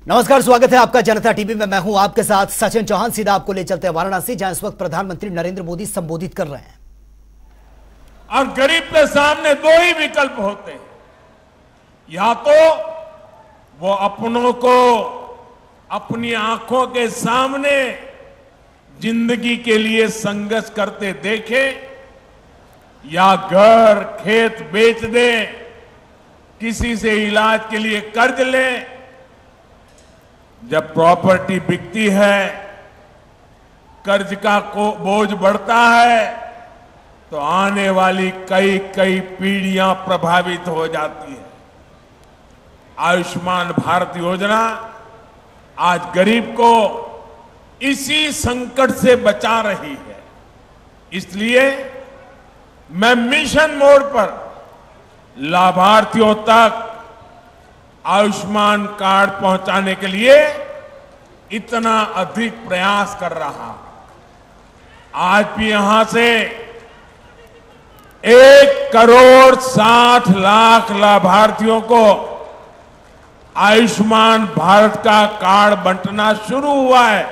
नमस्कार, स्वागत है आपका जनता टीवी में। मैं हूं आपके साथ सचिन चौहान। सीधा आपको ले चलते हैं वाराणसी, जहां इस वक्त प्रधानमंत्री नरेंद्र मोदी संबोधित कर रहे हैं। और गरीब के सामने दो ही विकल्प होते हैं, या तो वो अपनों को अपनी आंखों के सामने जिंदगी के लिए संघर्ष करते देखे, या घर खेत बेच दे, किसी से इलाज के लिए कर्ज ले। जब प्रॉपर्टी बिकती है, कर्ज का बोझ बढ़ता है, तो आने वाली कई कई पीढ़ियां प्रभावित हो जाती है। आयुष्मान भारत योजना आज गरीब को इसी संकट से बचा रही है। इसलिए मैं मिशन मोड पर लाभार्थियों तक आयुष्मान कार्ड पहुंचाने के लिए इतना अधिक प्रयास कर रहा। आज भी यहां से 1,60,00,000 लाभार्थियों को आयुष्मान भारत का कार्ड बंटना शुरू हुआ है।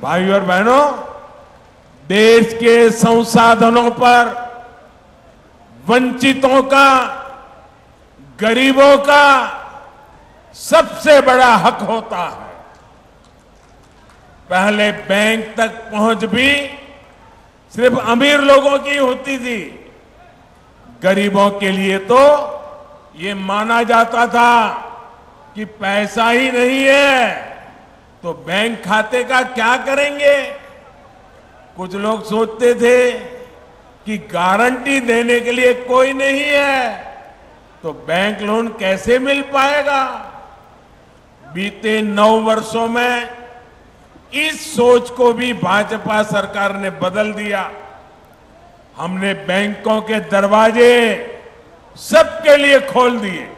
भाइयों और बहनों, देश के संसाधनों पर वंचितों का, गरीबों का सबसे बड़ा हक होता है। पहले बैंक तक पहुंच भी सिर्फ अमीर लोगों की होती थी। गरीबों के लिए तो ये माना जाता था कि पैसा ही नहीं है तो बैंक खाते का क्या करेंगे। कुछ लोग सोचते थे कि गारंटी देने के लिए कोई नहीं है तो बैंक लोन कैसे मिल पाएगा। बीते 9 वर्षों में इस सोच को भी भाजपा सरकार ने बदल दिया। हमने बैंकों के दरवाजे सबके लिए खोल दिए।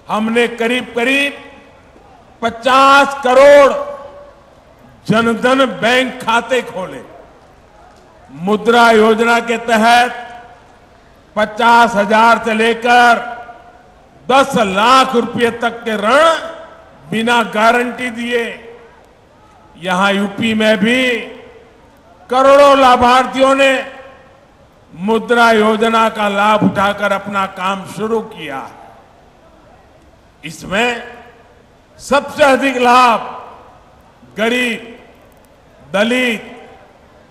हमने करीब करीब 50 करोड़ जनधन बैंक खाते खोले। मुद्रा योजना के तहत 50,000 से लेकर 10 लाख रुपए तक के ऋण बिना गारंटी दिए। यहां यूपी में भी करोड़ों लाभार्थियों ने मुद्रा योजना का लाभ उठाकर अपना काम शुरू किया। इसमें सबसे अधिक लाभ गरीब, दलित,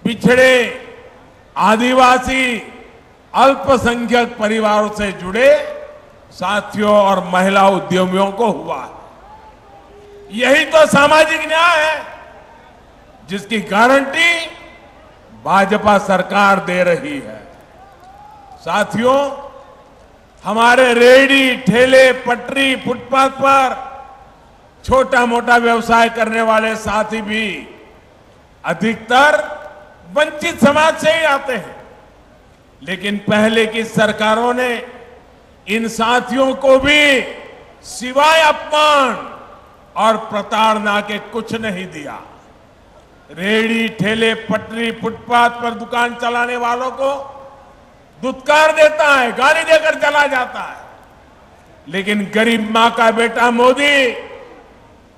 पिछड़े, आदिवासी, अल्पसंख्यक परिवारों से जुड़े साथियों और महिला उद्यमियों को हुआ। यही तो सामाजिक न्याय है जिसकी गारंटी भाजपा सरकार दे रही है। साथियों, हमारे रेहड़ी, ठेले, पटरी, फुटपाथ पर छोटा मोटा व्यवसाय करने वाले साथी भी अधिकतर वंचित समाज से ही आते हैं। लेकिन पहले की सरकारों ने इन साथियों को भी सिवाय अपमान और प्रताड़ना के कुछ नहीं दिया। रेहड़ी, ठेले, पटरी, फुटपाथ पर दुकान चलाने वालों को दुत्कार देता है, गाली देकर चला जाता है। लेकिन गरीब मां का बेटा मोदी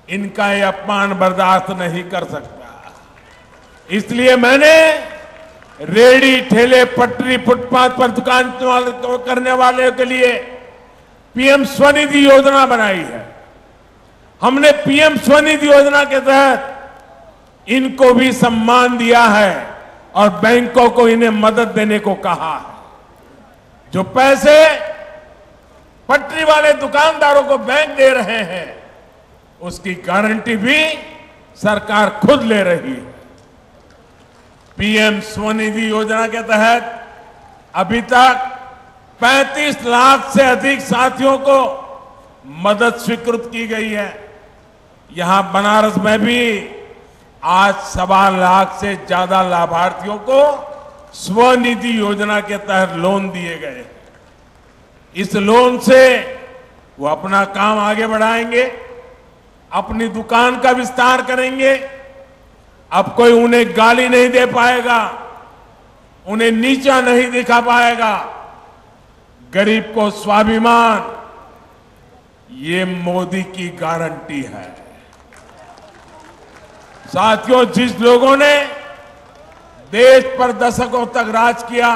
इनका ये अपमान बर्दाश्त नहीं कर सकता। इसलिए मैंने रेहड़ी, ठेले, पटरी, फुटपाथ पर दुकान करने वाले के लिए पीएम स्वनिधि योजना बनाई है। हमने पीएम स्वनिधि योजना के तहत इनको भी सम्मान दिया है और बैंकों को इन्हें मदद देने को कहा है। जो पैसे पटरी वाले दुकानदारों को बैंक दे रहे हैं उसकी गारंटी भी सरकार खुद ले रही है। पीएम स्वनिधि योजना के तहत अभी तक 35 लाख से अधिक साथियों को मदद स्वीकृत की गई है। यहां बनारस में भी आज 1.25 लाख से ज्यादा लाभार्थियों को स्वनिधि योजना के तहत लोन दिए गए। इस लोन से वो अपना काम आगे बढ़ाएंगे, अपनी दुकान का विस्तार करेंगे। अब कोई उन्हें गाली नहीं दे पाएगा, उन्हें नीचा नहीं दिखा पाएगा। गरीब को स्वाभिमान, ये मोदी की गारंटी है। साथियों, जिस लोगों ने देश पर दशकों तक राज किया,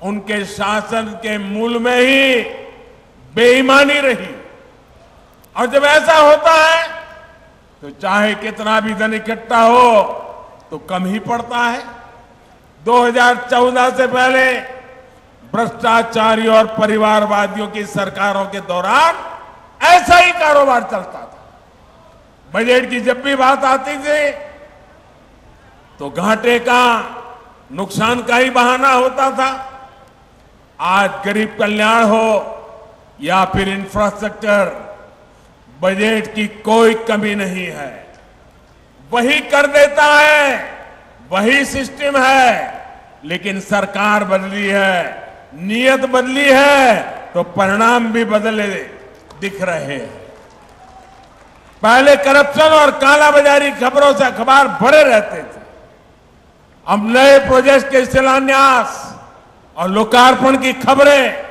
उनके शासन के मूल में ही बेईमानी रही। और जब ऐसा होता है तो चाहे कितना भी धन इकट्ठा हो तो कम ही पड़ता है। 2014 से पहले भ्रष्टाचारी और परिवारवादियों की सरकारों के दौरान ऐसा ही कारोबार चलता था। बजट की जब भी बात आती थी तो घाटे का, नुकसान का ही बहाना होता था। आज गरीब कल्याण हो या फिर इंफ्रास्ट्रक्चर, बजट की कोई कमी नहीं है। वही कर देता है, वही सिस्टम है, लेकिन सरकार बदली है, नियत बदली है तो परिणाम भी बदले दिख रहे हैं। पहले करप्शन और कालाबाजारी खबरों से अखबार भरे रहते थे। अब नए प्रोजेक्ट के शिलान्यास और लोकार्पण की खबरें।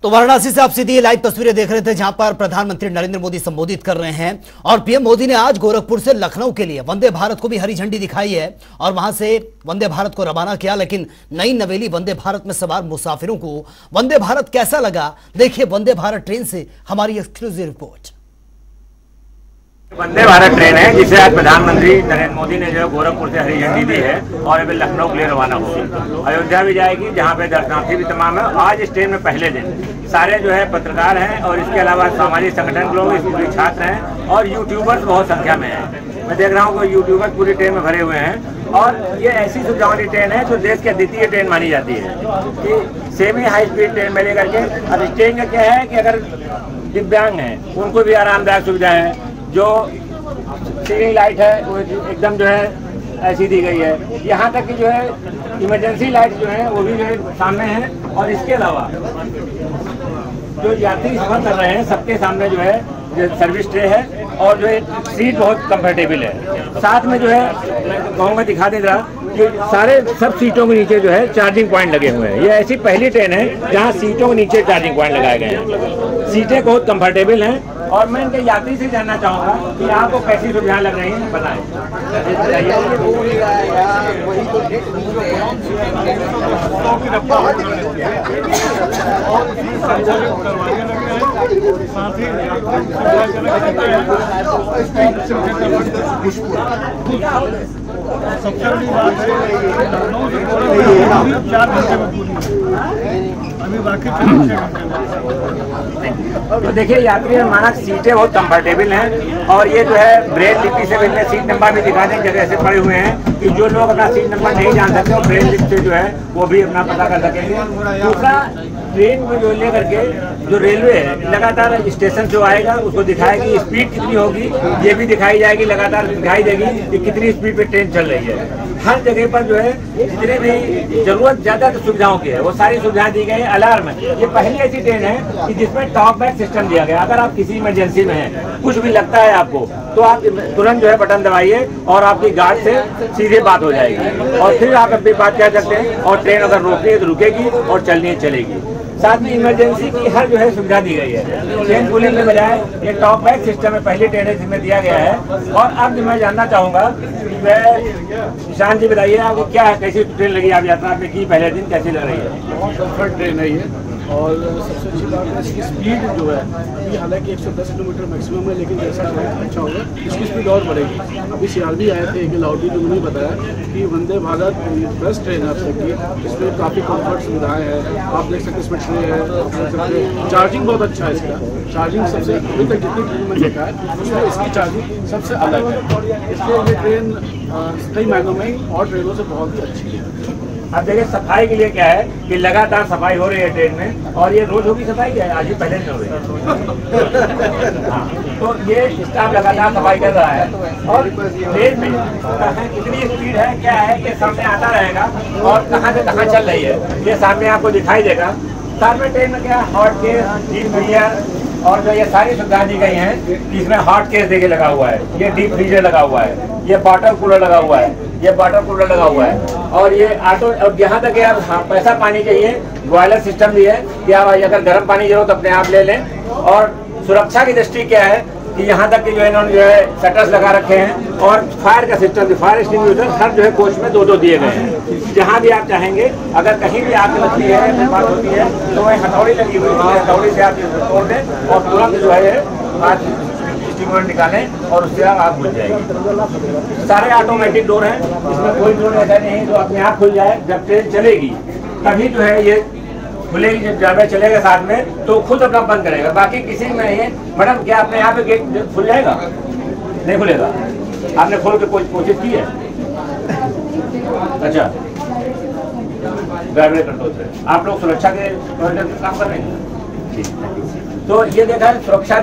तो वाराणसी से आप सीधी लाइव तस्वीरें देख रहे थे, जहां पर प्रधानमंत्री नरेंद्र मोदी संबोधित कर रहे हैं। और पीएम मोदी ने आज गोरखपुर से लखनऊ के लिए वंदे भारत को भी हरी झंडी दिखाई है और वहां से वंदे भारत को रवाना किया। लेकिन नई नवेली वंदे भारत में सवार मुसाफिरों को वंदे भारत कैसा लगा, देखिए वंदे भारत ट्रेन से हमारी exclusive report. Vande Bharat train है जिसे आज प्रधानमंत्री नरेंद्र मोदी ने जो गोरखपुर से हरी झंडी दी है और अभी लखनऊ के लिए रवाना होगी। अयोध्या भी जाएगी जहां पे दर्शनार्थी भी तमाम है। आज इस ट्रेन में पहले दिन सारे जो है पत्रकार हैं और इसके अलावा सामाजिक संगठन के लोग, स्कूली छात्र हैं और यूट्यूबर्स बहुत संख्या में हैं। मैं देख रहा हूँ कि यूट्यूबर्स पूरी ट्रेन में भरे हुए हैं और ये ऐसी सुविधा वाली ट्रेन है जो देश की अद्वितीय ट्रेन मानी जाती है कि सेमी हाई स्पीड ट्रेन में लेकर के। अब इस ट्रेन का क्या है कि अगर दिव्यांग है उनको भी आरामदायक सुविधा है। जो सीलिंग लाइट है वो एकदम जो है ऐसी दी गई है। यहाँ तक कि जो है इमरजेंसी लाइट जो है वो भी जो है सामने है। और इसके अलावा जो यात्री सफर कर रहे हैं सबके सामने जो है सर्विस ट्रे है और जो है सीट बहुत कंफर्टेबल है। साथ में जो है मैं कहूँगा दिखा दे रहा कि सारे सब सीटों के नीचे जो है चार्जिंग पॉइंट लगे हुए हैं। ये ऐसी पहली ट्रेन है जहाँ सीटों के नीचे चार्जिंग पॉइंट लगाए गए हैं। सीटें बहुत कंफर्टेबल हैं और मैं इनके यात्री से जानना चाहूँगा कि आपको कैसी सुविधाएं लग रही हैं, बताएं। सबसे बड़ी बात है लखनऊ से 4 घंटे में पूरी, अभी बाकी 6 घंटे। तो देखिए यात्री मानक सीटें बहुत कंफर्टेबल हैं और ये जो है ब्रेल लिपि से भी सीट नंबर भी दिखा दें, जगह ऐसे पड़े हुए हैं कि जो लोग अपना सीट नंबर नहीं जान सकते और ब्रेल लिपि से जो है वो भी अपना पता कर सकेंगे। दूसरा, ट्रेन में जो लेकर के जो रेलवे है लगातार स्टेशन जो आएगा उसको दिखाएगी स्पीड कितनी होगी, ये भी दिखाई जाएगी, लगातार दिखाई देगी कि कितनी स्पीड पे ट्रेन चल रही है। हर जगह पर जो है जितने भी जरूरत ज्यादा सुविधाओं की है वो सारी सुविधाएं दी गई है। अलार्म, ये पहली ऐसी ट्रेन है कि जिसमें टॉक बैक सिस्टम दिया गया। अगर आप किसी इमरजेंसी में हैं, कुछ भी लगता है आपको, तो आप तुरंत जो है बटन दबाइए और आपकी गार्ड से सीधे बात हो जाएगी और फिर आप अपनी बात कह सकते हैं और ट्रेन अगर रोकनी है तो रुकेगी और चलनी है चलेगी। साथ में इमरजेंसी की हर जो है सुविधा दी गई है। ट्रेन पुलिंग के बजाय ये टॉप बैक सिस्टम में पहली ट्रेन है जिसमें दिया गया है। और अब मैं जानना चाहूँगा, निशान जी बताइए आपको क्या है, कैसी ट्रेन लगी आप यात्रा आपने की, पहले दिन कैसी लग रही है? बहुत कंफर्ट ट्रेन है ये और सबसे अच्छी बात है इसकी स्पीड जो है, ये हालांकि 110 किलोमीटर मैक्सिमम है, लेकिन जैसा अच्छा होगा इसकी स्पीड और बढ़ेगी। अभी सीआरबी आए थे कि लाउडी ने मुझे बताया कि वंदे भारत बेस्ट ट्रेन है अब तक की। इसमें काफ़ी कंफर्ट सुविधाएं हैं, आप देख सकते हैं इसमें ट्रे है, आप देख सकते हैं चार्जिंग बहुत अच्छा है इसका। चार्जिंग सबसे अभी तक जितनी ट्रेन में देखा है उसमें इसकी चार्जिंग सबसे अलग है, इसलिए ये ट्रेन कई मायनों में और ट्रेनों से बहुत ही अच्छी है। अब देखिए सफाई के लिए क्या है कि लगातार सफाई हो रही है ट्रेन में और ये रोज होगी सफाई, क्या है आज ही पहले नहीं हो रही है। तो ये स्टाफ लगातार सफाई कर रहा है और ट्रेन में कितनी स्पीड है क्या है ये सामने आता रहेगा और कहाँ से कहाँ चल रही है ये सामने आपको दिखाई देगा। साथ में ट्रेन में क्या हॉट केस, डीप फ्रीजर और जो ये सारी सुविधाएं दी गई हैं, इसमें हॉट केस देखिए लगा हुआ है, ये डीप फ्रीजर लगा हुआ है, ये वाटर कूलर लगा हुआ है, ये वाटर कूलर लगा हुआ है। और ये ऑटो, अब यहाँ तक आप पैसा पानी चाहिए, बॉयलर सिस्टम भी है कि आप अगर गर्म पानी जरूरत तो अपने आप ले लें। और सुरक्षा की दृष्टि क्या है कि यहाँ तक कि जो है इन्होंने जो है शटर्स लगा रखे हैं और फायर का सिस्टम, फायर एक्सटिंग्विशर हर जो है कोच में 2-2 दिए गए हैं। जहाँ भी आप चाहेंगे, अगर कहीं भी आग लगती है, बात होती है तो वह हथौड़ी लगी हुई है, हथौड़ी से आप तोड़ दें और तुरंत जो है आग एक्सटिंग्विशर निकालें और उससे आग बुझ जाएगी। सारे ऑटोमेटिक डोर हैं, इसमें कोई डोर ऐसा नहीं जो अपने आप खुल जाए। जब ट्रेन चलेगी तभी जो है ये खुलेगी, जब ड्राइवर चलेगा साथ में तो खुद अपना बंद करेगा, बाकी किसी में नहीं है। मैडम क्या अपने यहाँ पे गेट खुल जाएगा? नहीं खुलेगा। आपने खोल के कोशिश की है? अच्छा, ड्राइवर कंट्रोल से आप लोग सुरक्षा के काम कर रहे हैं, ठीक। तो ये देखा है सुरक्षा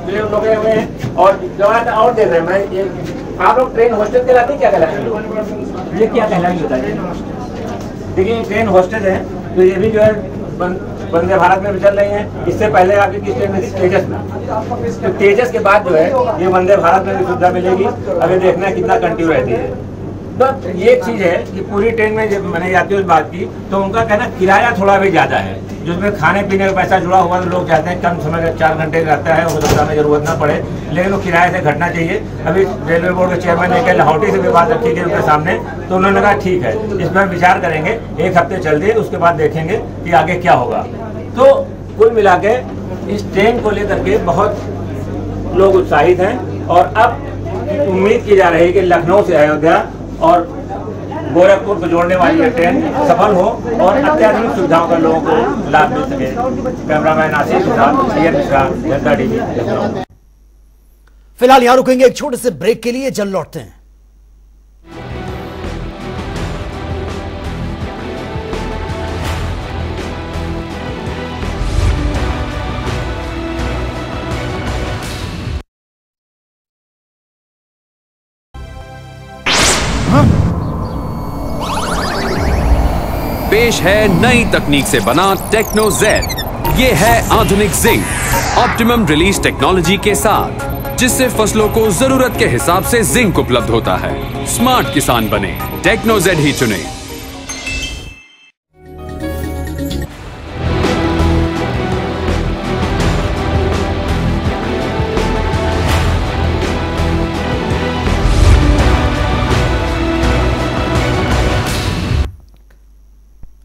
लोग हुए हैं और जवान और देख रहे हैं। मैं ये आप लोग ट्रेन हॉस्टल कहलाते क्या कहलाते? ये क्या कहलाएंगे बताइए। देखिए ट्रेन हॉस्टल है तो ये भी जो है वंदे भारत में भी चल रही हैं। इससे पहले आपकी किस ट्रेन में थी? तेजस में। तो तेजस के बाद जो है ये वंदे भारत में भी सुविधा मिलेगी। अभी देखना है कितना कंटिन्यू रहती है। तो ये एक चीज़ है कि पूरी ट्रेन में जब मैंने यात्रियों से बात की तो उनका कहना किराया थोड़ा भी ज़्यादा है, जिसमें खाने पीने का पैसा जुड़ा हुआ तो लोग चाहते हैं कम समय का 4 घंटे का रहता है, उसको दफ्तर में जरूरत ना पड़े, लेकिन वो किराए से घटना चाहिए। अभी रेलवे बोर्ड के चेयरमैन ने लाहौटी से भी बात रखी थी उनके सामने, तो उन्होंने कहा ठीक है, इस पर विचार करेंगे, 1 हफ्ते चल दिए, उसके बाद देखेंगे कि आगे क्या होगा। तो कुल मिला के इस ट्रेन को लेकर के बहुत लोग उत्साहित हैं और अब उम्मीद की जा रही है कि लखनऊ से अयोध्या और गोरखपुर को जोड़ने वाली ये ट्रेन सफल हो और अत्याधुनिक सुविधाओं का लोगों को लाभ मिल सके। कैमरामैन आशीष के साथ सैयद मिश्रा, जनता टीवी, लखनऊ। फिलहाल यहां रुकेंगे एक छोटे से ब्रेक के लिए, जल्द लौटते हैं। पेश है नई तकनीक से बना टेक्नो जेड। ये है आधुनिक जिंक ऑप्टिमम रिलीज टेक्नोलॉजी के साथ, जिससे फसलों को जरूरत के हिसाब से जिंक उपलब्ध होता है। स्मार्ट किसान बने, टेक्नो जेड ही चुने।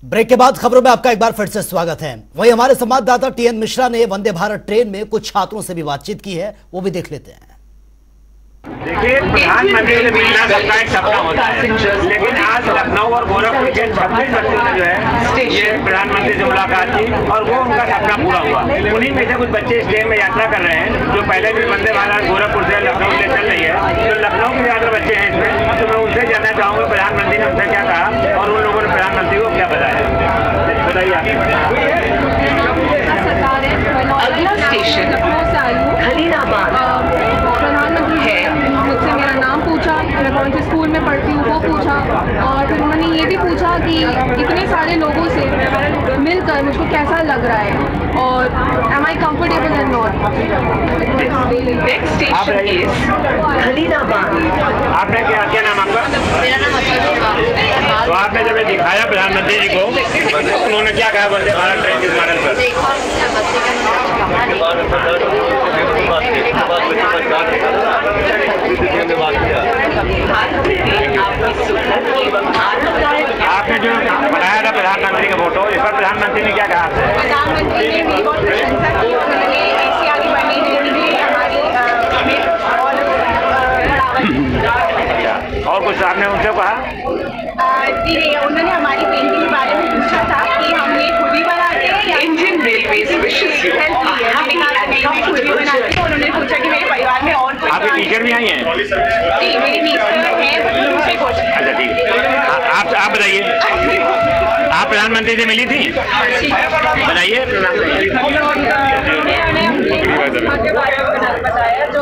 ब्रेक के बाद खबरों में आपका एक बार फिर से स्वागत है। वहीं हमारे संवाददाता टीएन मिश्रा ने वंदे भारत ट्रेन में कुछ छात्रों से भी बातचीत की है, वो भी देख लेते हैं। देखिए प्रधानमंत्री से मिलना सबका एक सपना होता है, लेकिन आज लखनऊ और गोरखपुर के 26 बच्चों ने जो है ये प्रधानमंत्री से मुलाकात की और वो उनका सपना पूरा हुआ। उन्हीं में से कुछ बच्चे इस ट्रेन में यात्रा कर रहे हैं जो पहले भी वंदे भारत गोरखपुर से लखनऊ से चल रही है। तो लखनऊ के ज्यादा बच्चे हैं इसमें, तो मैं उनसे जानना चाहूँगा प्रधानमंत्री ने उनसे क्या कहा और उन लोगों ने प्रधानमंत्री को क्या बताया, बताइए। अगला स्टेशन खलीलाबाद प्रधानमंत्री है। मुझसे मेरा नाम पूछा, मैं कौन से स्कूल में पढ़ती हूँ वो पूछा, और फिर उन्होंने ये भी पूछा कि इतने सारे लोगों से मिलकर मुझको कैसा लग रहा है और am I comfortable and not. Next station is Khalilabad. आपने क्या नाम आपका? मेरा नाम तो आपने जब दिखाया प्रधानमंत्री जी को, उन्होंने क्या कहा वंदे भारत ट्रेन के मॉडल पर? आपने जो बनाया था प्रधानमंत्री का फोटो, इस पर प्रधानमंत्री ने क्या कहा? प्रधानमंत्री ने भी बहुत प्रशंसा की, उन्होंने ऐसी आगे बढ़ने के लिए हमारी और कुछ आपने उनसे कहा? जी उन्होंने हमारी पेंटिंग के बारे में पूछा था कि हम ये खुद ही बनाते हैं। इंडियन रेलवे हम खुद ही बनाते हैं। उन्होंने पूछा कि मेरे परिवार में और कोई आपके टीचर भी आई हैं? जी मेरी टीचर हैं, दूसरे कोच। अच्छा ठीक है, आप बताइए, आप प्रधानमंत्री से मिली थी? बताइए बताया जो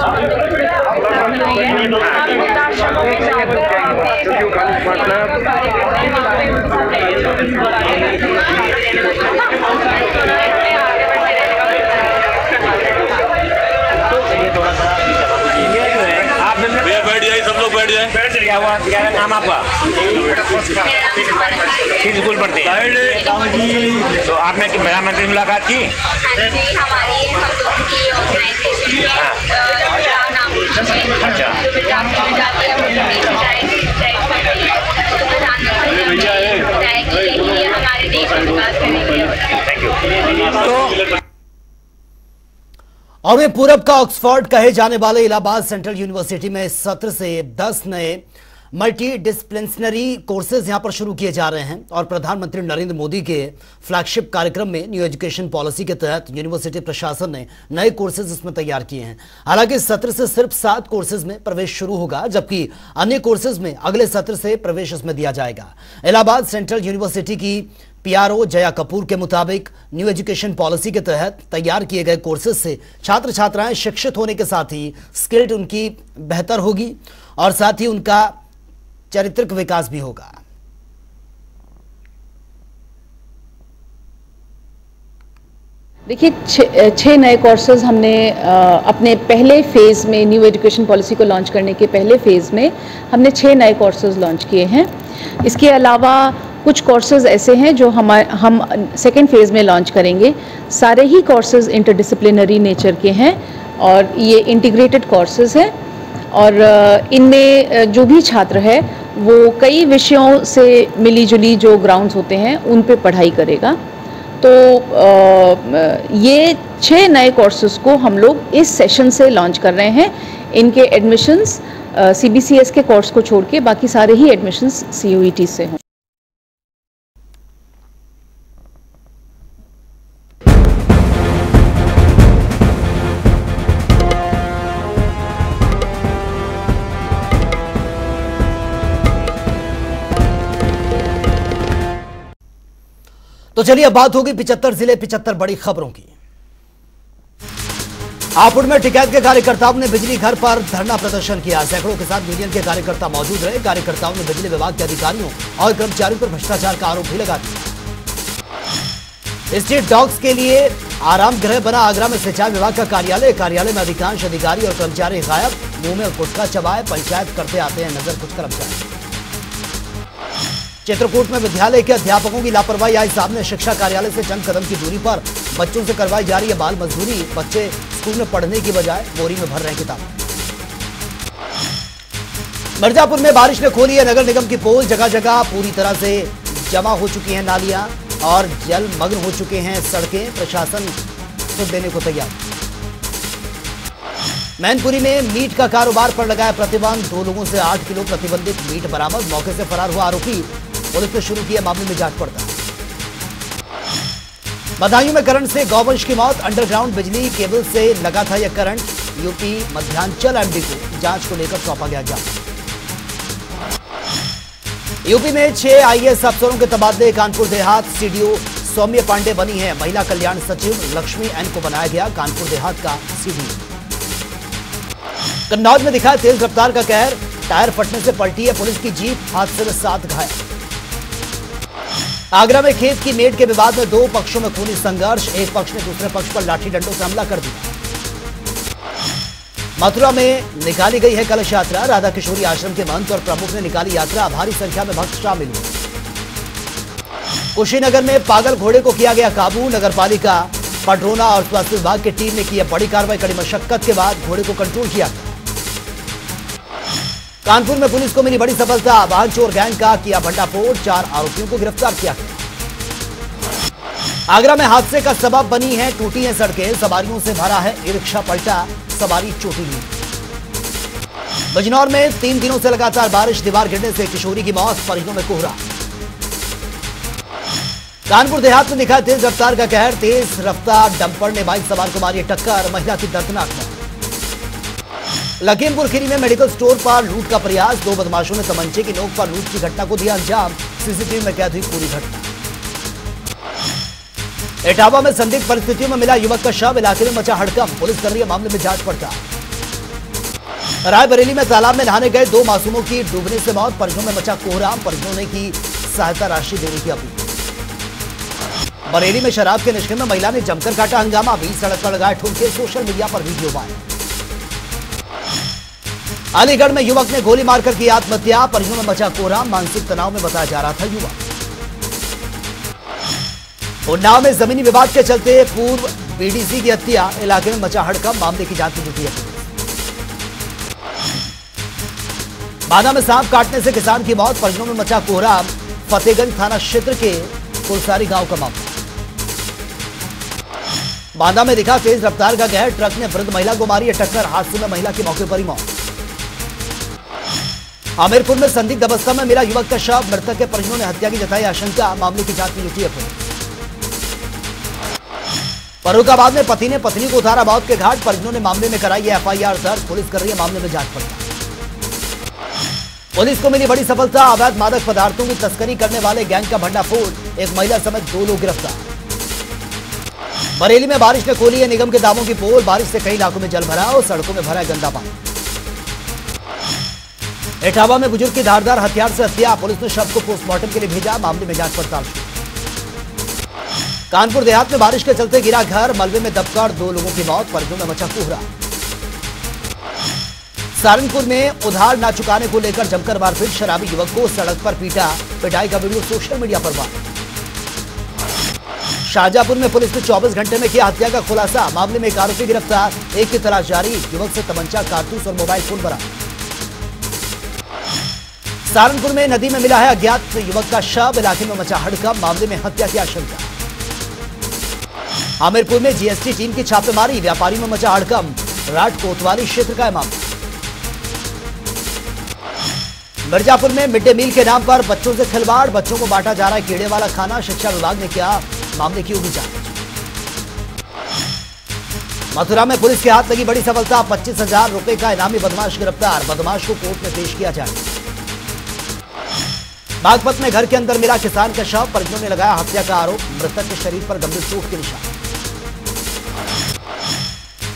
बैठ जाइए सब लोग। बैठ जाए। क्या हुआ? क्या नाम आपका? किस स्कूल पढ़ते हैं? तो आपने प्रधानमंत्री से मुलाकात की? अच्छा। Thank you. और वे पूरब का ऑक्सफोर्ड कहे जाने वाले इलाहाबाद सेंट्रल यूनिवर्सिटी में इस सत्र से 10 नए मल्टी डिसिप्लिनरी कोर्सेज यहां पर शुरू किए जा रहे हैं और प्रधानमंत्री नरेंद्र मोदी के फ्लैगशिप कार्यक्रम में न्यू एजुकेशन पॉलिसी के तहत यूनिवर्सिटी प्रशासन ने नए कोर्सेज इसमें तैयार किए हैं। हालांकि इस सत्र से सिर्फ 7 कोर्सेज में प्रवेश शुरू होगा, जबकि अन्य कोर्सेज में अगले सत्र से प्रवेश इसमें दिया जाएगा। इलाहाबाद सेंट्रल यूनिवर्सिटी की पीआरओ जया कपूर के मुताबिक न्यू एजुकेशन पॉलिसी के तहत तैयार किए गए कोर्सेज से छात्र छात्राएं शिक्षित होने के साथ ही स्किल्ड उनकी बेहतर होगी और साथ ही उनका चारित्रिक विकास भी होगा। देखिए, 6 नए कोर्सेज हमने अपने पहले फेज़ में न्यू एजुकेशन पॉलिसी को लॉन्च करने के पहले फेज़ में हमने 6 नए कोर्सेज लॉन्च किए हैं। इसके अलावा कुछ कोर्सेज ऐसे हैं जो हम सेकेंड फेज़ में लॉन्च करेंगे। सारे ही कोर्सेज इंटरडिसिप्लिनरी नेचर के हैं और ये इंटीग्रेटेड कोर्सेज हैं और इनमें जो भी छात्र है वो कई विषयों से मिली जुली जो ग्राउंड्स होते हैं उन पे पढ़ाई करेगा। तो ये 6 नए कोर्सेज को हम लोग इस सेशन से लॉन्च कर रहे हैं। इनके एडमिशन्स CBCS के कोर्स को छोड़ के बाकी सारे ही एडमिशन्स CUET से हों। तो चलिए अब बात होगी 75 जिले 75 बड़ी खबरों की। हापुड़ में टिकैत के कार्यकर्ताओं ने बिजली घर पर धरना प्रदर्शन किया। सैकड़ों के साथ यूनियन के कार्यकर्ता मौजूद रहे। कार्यकर्ताओं ने बिजली विभाग के अधिकारियों और कर्मचारियों पर भ्रष्टाचार का आरोप भी लगा दिया। स्ट्रीट डॉग्स के लिए आराम गृह बना आगरा में सिंचाई विभाग का कार्यालय में अधिकांश अधिकारी और कर्मचारी गायब। मुंह में गुटखा चबाए पंचायत करते आते हैं नजर कुछ कर्मचारी। चित्रकूट में विद्यालय के अध्यापकों की लापरवाही आई सामने। शिक्षा कार्यालय से चंद कदम की दूरी पर बच्चों से करवाई जा रही है बाल मजदूरी। बच्चे स्कूल में पढ़ने की बजाय बोरी में भर रहे हैं किताबें। मिर्जापुर में बारिश ने खोली है नगर निगम की पोल। जगह जगह पूरी तरह से जमा हो चुकी हैं नालियां और जलमग्न हो चुके हैं सड़कें। प्रशासन सुध देने को तैयार। मैनपुरी में मीट का कारोबार पर लगाया प्रतिबंध। 2 लोगों से 8 किलो प्रतिबंधित मीट बरामद। मौके से फरार हुआ आरोपी। पुलिस ने शुरू किया मामले में जांच पड़ताल। बदायूं में करंट से गौवंश की मौत। अंडरग्राउंड बिजली केबल से लगा था यह करंट। यूपी मध्यांचल एमडी को जांच को लेकर सौंपा गया ज्ञापन। यूपी में 6 IAS अफसरों के तबादले। कानपुर देहात सीडीओ सौम्य पांडे बनी है। महिला कल्याण सचिव लक्ष्मी एन को बनाया गया कानपुर देहात का सीडीओ। कन्नौज में दिखा तेज रफ्तार का कहर। टायर फटने से पलटी है पुलिस की जीप। हादसे में 7 घायल। आगरा में खेत की मेड़ के विवाद में 2 पक्षों में खूनी संघर्ष। एक पक्ष ने दूसरे पक्ष पर लाठी डंडों से हमला कर दिया। मथुरा में निकाली गई है कलश यात्रा। राधा किशोरी आश्रम के महंत और प्रमुख ने निकाली यात्रा। भारी संख्या में भक्त शामिल हुए। कुशीनगर में पागल घोड़े को किया गया काबू। नगरपालिका पडरोना और स्वास्थ्य विभाग की टीम ने की बड़ी कार्रवाई। कड़ी मशक्कत के बाद घोड़े को कंट्रोल किया। कानपुर में पुलिस को मिली बड़ी सफलता। वाहन चोर गैंग का किया भंडाफोड़। 4 आरोपियों को गिरफ्तार किया गया। आगरा में हादसे का सबब बनी है टूटी हैं सड़कें। सवारियों से भरा है ई-रिक्शा पलटा। सवारी चोटी हुई। बिजनौर में 3 दिनों से लगातार बारिश। दीवार गिरने से किशोरी की मौत। परिजनों में कोहरा। कानपुर देहात में दिखा तेज रफ्तार का कहर। तेज रफ्तार डंपर ने बाइक सवार को मारी टक्कर। महिला की दर्दनाक मौत। लखीमपुर खीरी में मेडिकल स्टोर पर लूट का प्रयास। 2 बदमाशों ने तमंचे की नोक पर लूट की घटना को दिया अंजाम। सीसीटीवी में कैद हुई पूरी घटना। इटावा में संदिग्ध परिस्थितियों में मिला युवक का शव। इलाके में मचा हड़कंप। पुलिस कर रही है मामले में जांच पड़ताल। रायबरेली में तालाब में नहाने गए 2 मासूमों की डूबने से मौत। परिजनों में मचा कोहराम। परिजनों ने की सहायता राशि देने की अपील। बरेली में शराब के नशे में महिला ने जमकर काटा हंगामा। 20 सड़क पर लगाए ठुमके। सोशल मीडिया पर वीडियो वायरल। अलीगढ़ में युवक ने गोली मारकर की आत्महत्या, परिजनों में मचा कोहराम, मानसिक तनाव में बताया जा रहा था युवक। उन्नाव में जमीनी विवाद के चलते पूर्व बीडीसी की हत्या, इलाके में मचा हड़कंप, मामले की जांच में जुटी है। बांदा में सांप काटने से किसान की मौत, परिजनों में मचा कोहराम, फतेहगंज थाना क्षेत्र के कुलसारी गांव का मामला। बांदा में दिखा तेज रफ्तार का कहर, ट्रक ने वृद्ध महिला को मारी टक्कर, हादसे में महिला की मौके पर ही मौत। हमीरपुर में संदिग्ध अवस्था में मिला युवक का शव, मृतक के परिजनों ने हत्या की जताई आशंका, मामले की जांच में जुटी है पुलिस। फर्रुखाबाद में पति ने पत्नी को उतारा मौत के घाट, परिजनों ने मामले में कराई है एफआईआर दर्ज, पुलिस कर रही है मामले में जांच पड़ताल। पुलिस को मिली बड़ी सफलता, अवैध मादक पदार्थों की तस्करी करने वाले गैंग का भंडाफोड़, एक महिला समेत 2 लोग गिरफ्तार। बरेली में बारिश ने खोली है निगम के दामों की पोल, बारिश से कई इलाकों में जल भरा और सड़कों में भरा है गंदा पानी। इटावा में बुजुर्ग की धारदार हथियार से हत्या, पुलिस ने शव को पोस्टमार्टम के लिए भेजा, मामले में जांच पड़ताल शुरू। कानपुर देहात में बारिश के चलते गिरा घर, मलबे में दबकर 2 लोगों की मौत, परिजनों में मचा कोहराम। सहारनपुर में उधार ना चुकाने को लेकर जमकर मारपीट, शराबी युवक को सड़क पर पीटा, पिटाई का वीडियो सोशल मीडिया पर वायरल। शाहजहांपुर में पुलिस ने 24 घंटे में किया हत्या का खुलासा, मामले में एक आरोपी गिरफ्तार, एक की तलाश जारी, युवक से तमंचा, कारतूस और मोबाइल फोन बरामद। सहारनपुर में नदी में मिला है अज्ञात युवक का शव, इलाके में मचा हड़कंप, मामले में हत्या की आशंका। हमीरपुर में जीएसटी टीम की छापेमारी, व्यापारियों में मचा हड़कंप, राट कोतवाली क्षेत्र का है मामला। मिर्जापुर में मिड डे मील के नाम पर बच्चों से खिलवाड़, बच्चों को बांटा जा रहा है कीड़े वाला खाना, शिक्षा विभाग ने किया मामले की होगी जांच। मथुरा में पुलिस के हाथ लगी बड़ी सफलता, 25,000 रुपए का इनामी बदमाश गिरफ्तार, बदमाश को कोर्ट में पेश किया जाए। बागपत में घर के अंदर मिला किसान का शव, परिजनों ने लगाया हत्या का आरोप, मृतक के शरीर पर गंभीर चोट के निशान।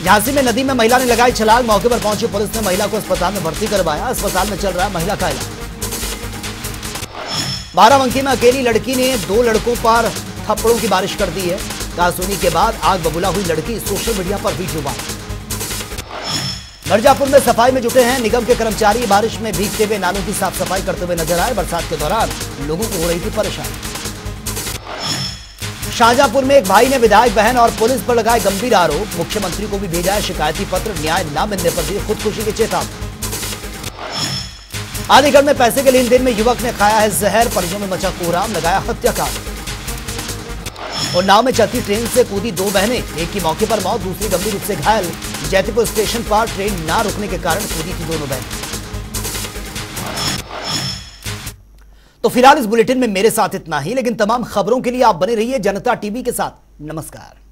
झांसी में नदी में महिला ने लगाई छलांग, मौके पर पहुंची पुलिस ने महिला को अस्पताल में भर्ती करवाया, अस्पताल में चल रहा है महिला का इलाज। बाराबंकी में अकेली लड़की ने 2 लड़कों पर थप्पड़ों की बारिश कर दी है, कहासुनी के बाद आग बबूला हुई लड़की, सोशल मीडिया पर वीडियो वायरल। मिर्जापुर में सफाई में जुटे हैं निगम के कर्मचारी, बारिश में भीगते हुए नालों की साफ सफाई करते हुए नजर आए, बरसात के दौरान लोगों को हो रही थी परेशानी। शाहजहांपुर में एक भाई ने विधायक बहन और पुलिस पर लगाए गंभीर आरोप, मुख्यमंत्री को भी भेजा है शिकायती पत्र, न्याय न मिलने पर दी खुदकुशी की चेतावनी। अलीगढ़ में पैसे के लेन देन में युवक ने खाया है जहर, परिजनों में मचा कोहराम, लगाया हत्याकांड। उन्नाव में चलती ट्रेन से कूदी 2 बहनें, एक की मौके पर मौत, दूसरी गंभीर रूप से घायल, जैतीपुर स्टेशन पर ट्रेन ना रुकने के कारण कूदी थी दोनों बहनें। तो फिलहाल इस बुलेटिन में मेरे साथ इतना ही, लेकिन तमाम खबरों के लिए आप बने रहिए जनता टीवी के साथ। नमस्कार।